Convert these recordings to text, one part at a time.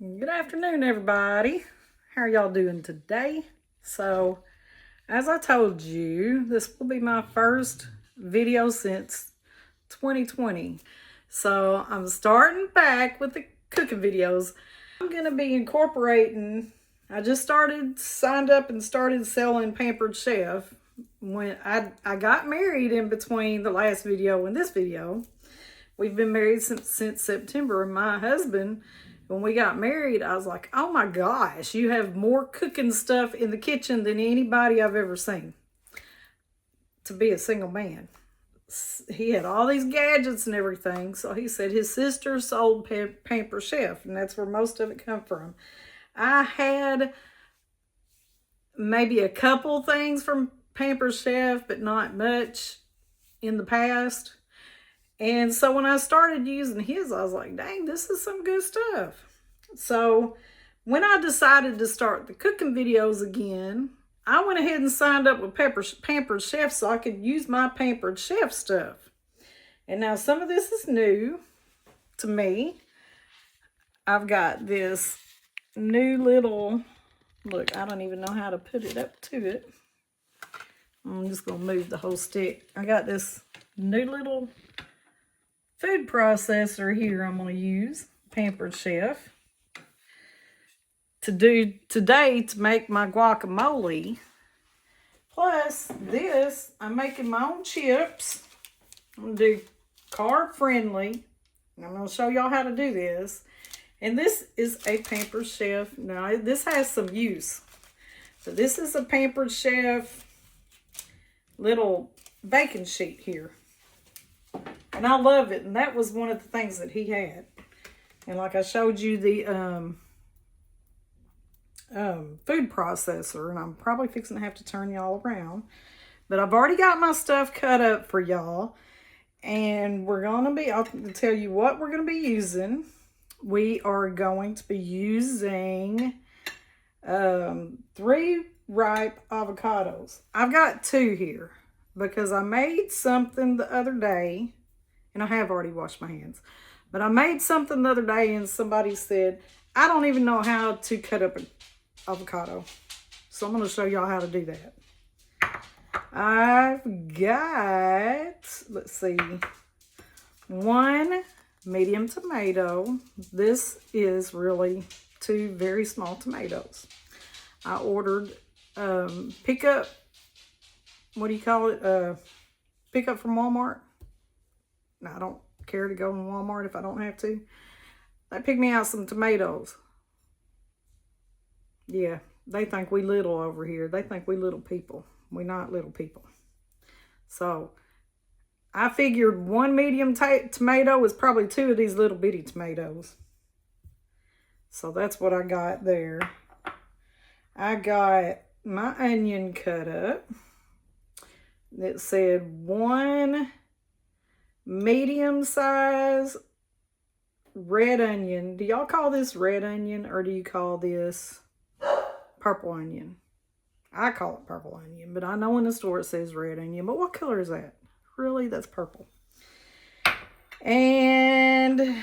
Good afternoon, everybody. How are y'all doing today? So, as I told you, this will be my first video since 2020. So, I'm starting back with the cooking videos. I'm going to be incorporating, I just signed up and started selling Pampered Chef. When I got married in between the last video and this video. We've been married since September, and my husband, when we got married, I was like, oh my gosh, you have more cooking stuff in the kitchen than anybody I've ever seen. To be a single man. He had all these gadgets and everything. So he said his sister sold Pampered Chef, and that's where most of it come from. I had maybe a couple things from Pampered Chef, but not much in the past. And so when I started using his, I was like, dang, this is some good stuff. So when I decided to start the cooking videos again, I went ahead and signed up with Pampered Chef so I could use my Pampered Chef stuff. And now some of this is new to me. I've got this new little, look, I don't even know how to put it up to it. I'm just going to move the whole stick. I got this new little food processor here I'm going to use, Pampered Chef, to do today to make my guacamole. Plus this, I'm making my own chips. I'm going to do carb friendly. And I'm going to show y'all how to do this. And this is a Pampered Chef. Now this has some use. So this is a Pampered Chef little baking sheet here. And I love it. And that was one of the things that he had. And like I showed you the food processor. And I'm probably fixing to have to turn y'all around. But I've already got my stuff cut up for y'all. And we're going to be, I'll tell you what we're going to be using. We are going to be using 3 ripe avocados. I've got 2 here. Because I made something the other day. And I have already washed my hands. But I made something the other day and somebody said, I don't even know how to cut up an avocado. So I'm going to show y'all how to do that. I've got, let's see, 1 medium tomato. This is really 2 very small tomatoes. I ordered pickup, what do you call it? Pickup from Walmart. I don't care to go to Walmart if I don't have to. They picked me out some tomatoes. Yeah, they think we little over here. They think we little people. We're not little people. So, I figured 1 medium tomato is probably 2 of these little bitty tomatoes. So, that's what I got there. I got my onion cut up. It said 1 medium size red onion. Do y'all call this red onion or do you call this purple onion? I call it purple onion, but I know in the store it says red onion. But what color is that? Really, that's purple. And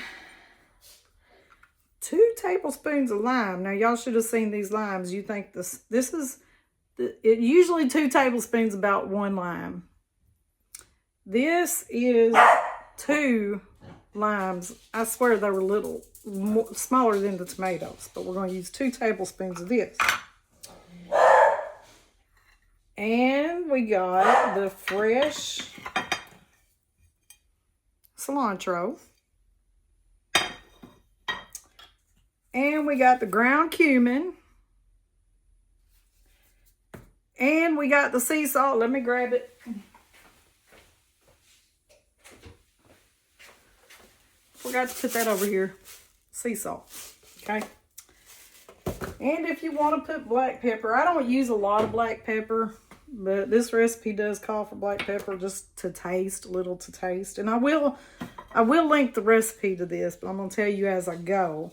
2 tablespoons of lime. Now y'all should have seen these limes. You think this is it usually 2 tablespoons about 1 lime. This is 2 limes. I swear they were little, smaller than the tomatoes. But we're going to use 2 tablespoons of this. And we got the fresh cilantro. And we got the ground cumin. And we got the sea salt. Let me grab it. Forgot to put that over here. Sea salt. Okay. And if you want to put black pepper, I don't use a lot of black pepper, but this recipe does call for black pepper just to taste, a little to taste. And I will link the recipe to this, but I'm going to tell you as I go.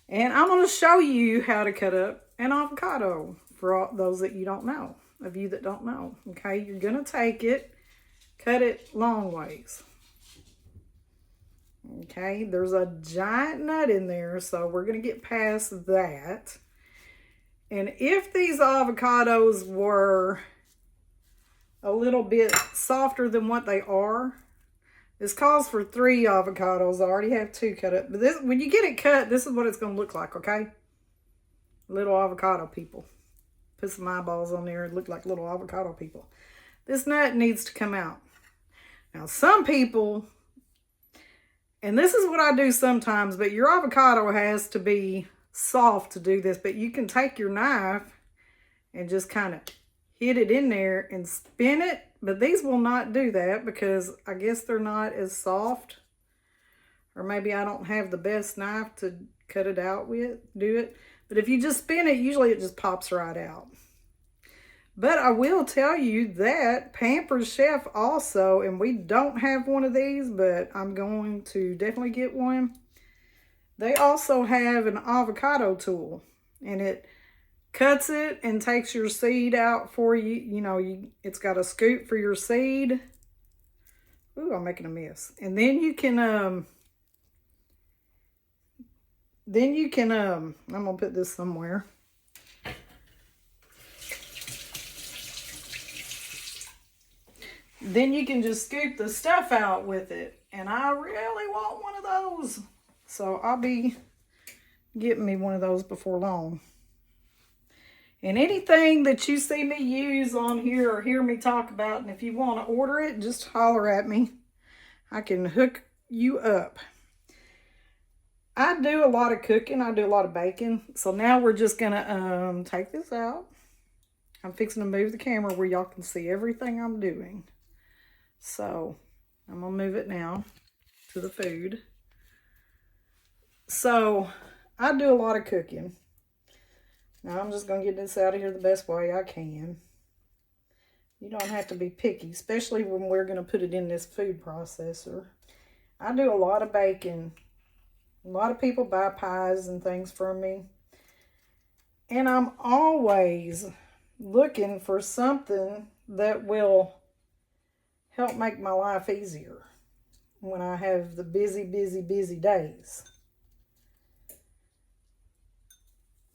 And I'm going to show you how to cut up an avocado for all those that you don't know, of you that don't know. Okay, you're going to take it, cut it long ways. Okay, there's a giant nut in there, so we're going to get past that. And if these avocados were a little bit softer than what they are, this calls for 3 avocados. I already have 2 cut up. But this, when you get it cut, this is what it's going to look like, okay? Little avocado people. Put some eyeballs on there and look like little avocado people. This nut needs to come out. Now, some people, and this is what I do sometimes, but your avocado has to be soft to do this. But you can take your knife and just kind of hit it in there and spin it. But these will not do that because I guess they're not as soft. Or maybe I don't have the best knife to cut it out with, do it. But if you just spin it, usually it just pops right out. But I will tell you that Pampered Chef also, and we don't have one of these, but I'm going to definitely get one. They also have an avocado tool, and it cuts it and takes your seed out for you. You know, it's got a scoop for your seed. Ooh, I'm making a mess. And then you can, I'm going to put this somewhere. Then you can just scoop the stuff out with it. And I really want one of those. So I'll be getting me one of those before long. And anything that you see me use on here or hear me talk about, and if you want to order it, just holler at me. I can hook you up. I do a lot of cooking. I do a lot of baking. So now we're just going to take this out. I'm fixing to move the camera where y'all can see everything I'm doing. So I'm going to move it now to the food. So I do a lot of cooking. Now I'm just going to get this out of here the best way I can. You don't have to be picky, especially when we're going to put it in this food processor. I do a lot of baking. A lot of people buy pies and things from me. And I'm always looking for something that will help make my life easier when I have the busy days.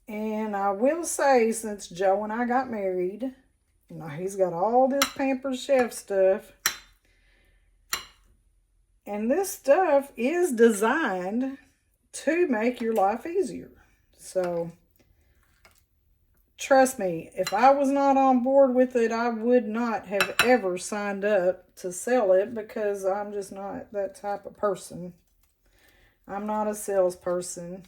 And I will say, since Joe and I got married, you know, he's got all this Pampered Chef stuff. And this stuff is designed to make your life easier. So, trust me, if I was not on board with it, I would not have ever signed up to sell it because I'm just not that type of person. I'm not a salesperson.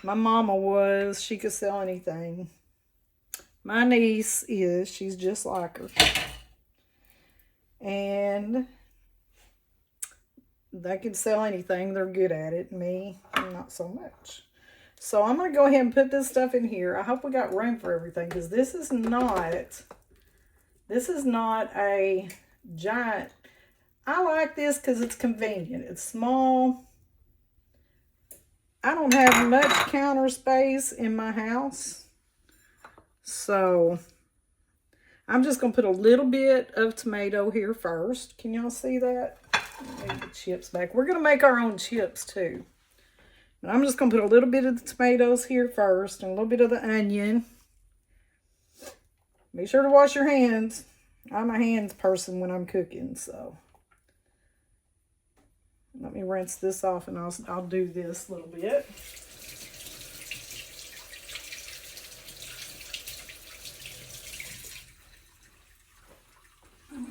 My mama was. She could sell anything. My niece is. She's just like her. And they can sell anything. They're good at it. Me, not so much. So I'm going to go ahead and put this stuff in here. I hope we got room for everything because this is not a giant. I like this because it's convenient. It's small. I don't have much counter space in my house. So I'm just going to put a little bit of tomato here first. Can y'all see that? Move the chips back. We're going to make our own chips too. But I'm just going to put a little bit of the tomatoes here first and a little bit of the onion. Be sure to wash your hands. I'm a hands person when I'm cooking, so. Let me rinse this off and I'll do this a little bit.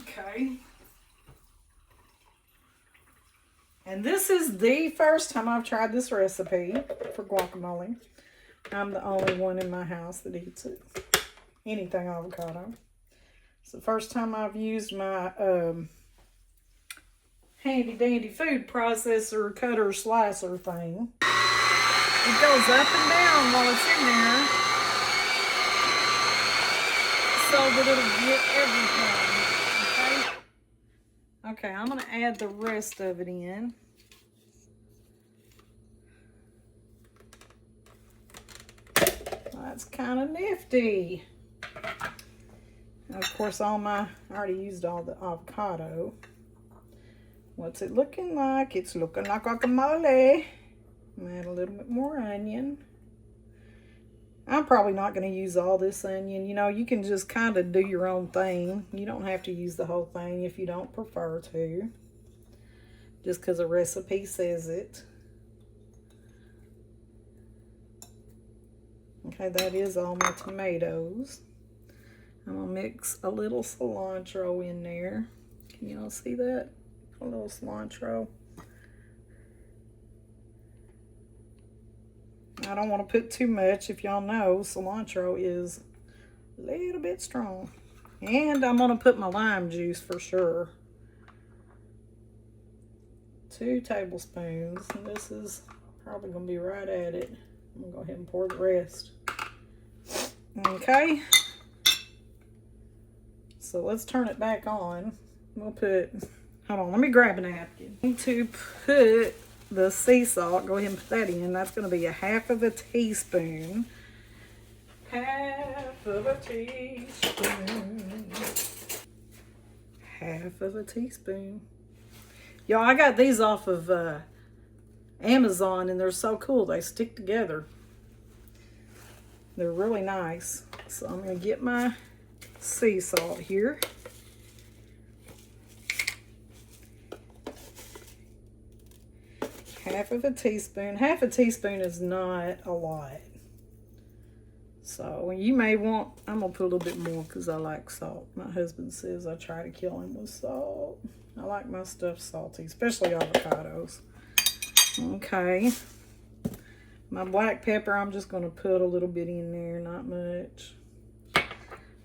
Okay. And this is the first time I've tried this recipe for guacamole. I'm the only one in my house that eats it. Anything avocado. It's the first time I've used my handy dandy food processor cutter slicer thing. It goes up and down while it's in there so that it'll get everything. Okay? Okay, I'm going to add the rest of it in. That's kind of nifty. And of course, I already used all the avocado. What's it looking like? It's looking like guacamole. Add a little bit more onion. I'm probably not going to use all this onion. You know, you can just kind of do your own thing. You don't have to use the whole thing if you don't prefer to. Just because a recipe says it. Okay, that is all my tomatoes. I'm going to mix a little cilantro in there. Can y'all see that? A little cilantro. I don't want to put too much. If y'all know, cilantro is a little bit strong. And I'm going to put my lime juice for sure. 2 tablespoons. This is probably going to be right at it. I'm going to go ahead and pour the rest. Okay. So let's turn it back on. We'll put, hold on, let me grab a napkin. I need to put the sea salt. Go ahead and put that in. That's going to be a 1/2 teaspoon. 1/2 teaspoon. 1/2 teaspoon. Y'all, I got these off of Amazon, and they're so cool. They stick together. They're really nice. So I'm going to get my sea salt here. Half of a teaspoon. 1/2 teaspoon is not a lot. So you may want, I'm going to put a little bit more because I like salt. My husband says I try to kill him with salt. I like my stuff salty, especially avocados. Okay. My black pepper, I'm just going to put a little bit in there, not much.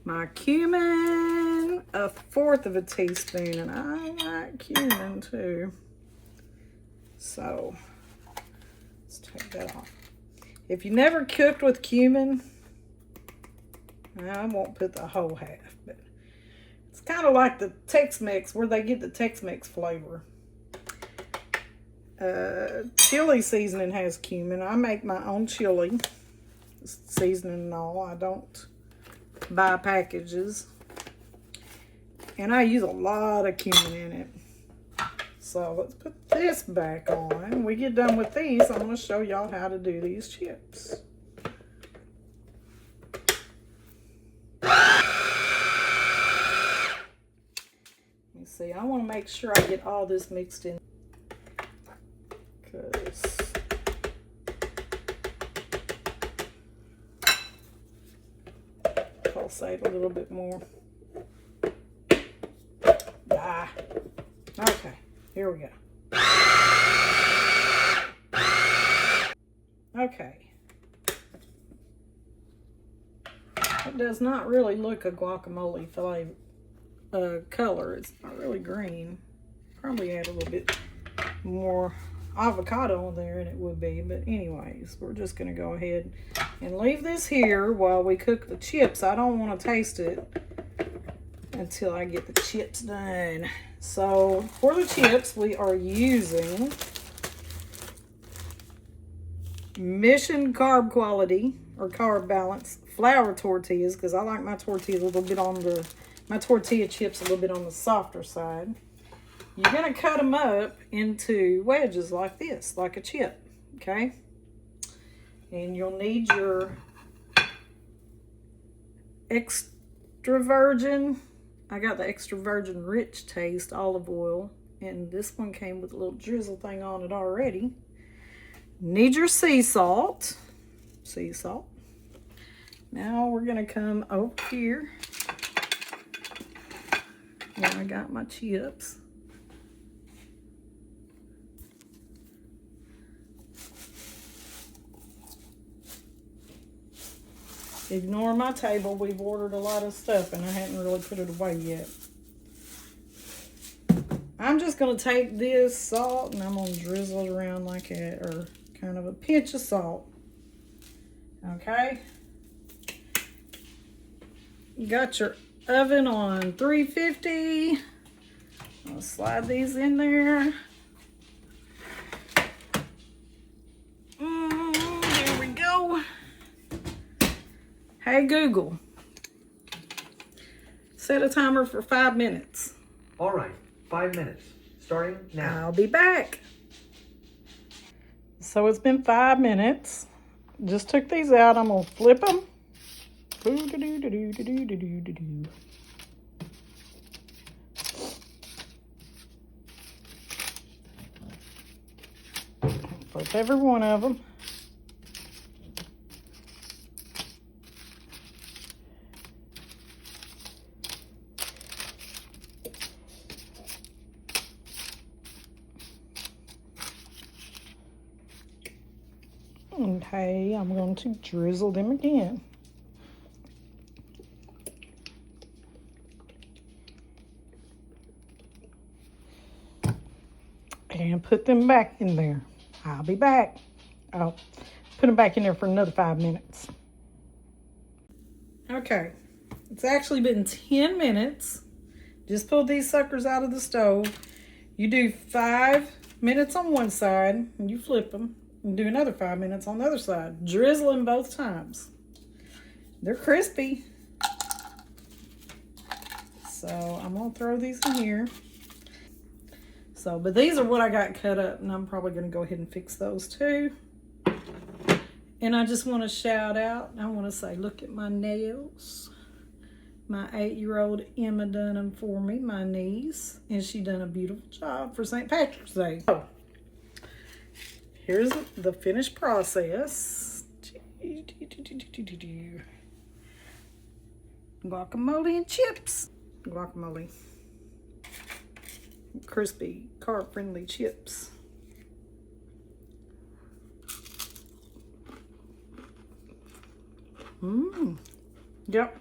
My cumin, 1/4 teaspoon, and I like cumin too. So, let's take that off. If you never cooked with cumin, I won't put the whole 1/2, but it's kind of like the Tex-Mex, where they get the Tex-Mex flavor. Chili seasoning has cumin. I make my own chili seasoning and all. I don't buy packages. And I use a lot of cumin in it. So let's put this back on. When we get done with these, I'm going to show y'all how to do these chips. Let me see. I want to make sure I get all this mixed in. Because pulsate a little bit more. Ah. Okay. Here we go. Okay. It does not really look a guacamole flavor color. It's not really green. Probably add a little bit more avocado in there and it would be. But anyways, we're just going to go ahead and leave this here while we cook the chips. I don't want to taste it until I get the chips done. So for the chips, we are using Mission Carb Quality or Carb Balance flour tortillas, because I like my tortillas a little bit on the, my tortilla chips a little bit on the softer side. You're going to cut them up into wedges like this, like a chip, okay? And you'll need your extra virgin, I got the extra virgin rich taste olive oil, and this one came with a little drizzle thing on it already. Need your sea salt. Sea salt. Now we're going to come over here. Where I got my chips. Ignore my table. We've ordered a lot of stuff and I hadn't really put it away yet. I'm just going to take this salt and I'm going to drizzle it around like that, or kind of a pinch of salt. Okay. You got your oven on 350. I'll slide these in there. There we go. Hey Google, set a timer for 5 minutes. All right, 5 minutes. Starting now. I'll be back. So it's been 5 minutes. Just took these out. I'm going to flip them. Flip every one of them. Okay, I'm going to drizzle them again. And put them back in there. I'll be back. I'll put them back in there for another 5 minutes. Okay, it's actually been 10 minutes. Just pulled these suckers out of the stove. You do 5 minutes on one side, and you flip them, and do another 5 minutes on the other side. Drizzle them both times. They're crispy. So I'm gonna throw these in here. So, but these are what I got cut up, and I'm probably gonna go ahead and fix those too. And I just want to shout out, I want to say, look at my nails. My 8-year-old Emma done them for me, my niece, and she done a beautiful job for St. Patrick's Day. So, here's the finished process. Guacamole and chips. Guacamole. Crispy, carb-friendly chips. Yep.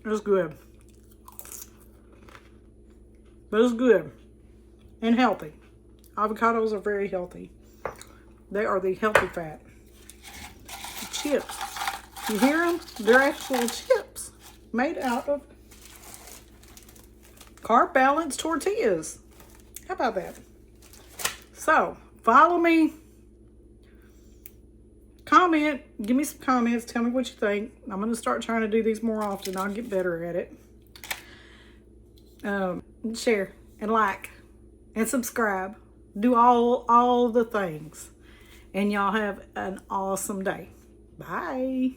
It's good. But it's good. And healthy. Avocados are very healthy. They are the healthy fat. The chips. You hear them? They're actual chips. Made out of carb balanced tortillas. How about that? So, follow me. Comment, give me some comments, tell me what you think. I'm going to start trying to do these more often. I'll get better at it. Share and like and subscribe. Do all the things. And y'all have an awesome day. Bye.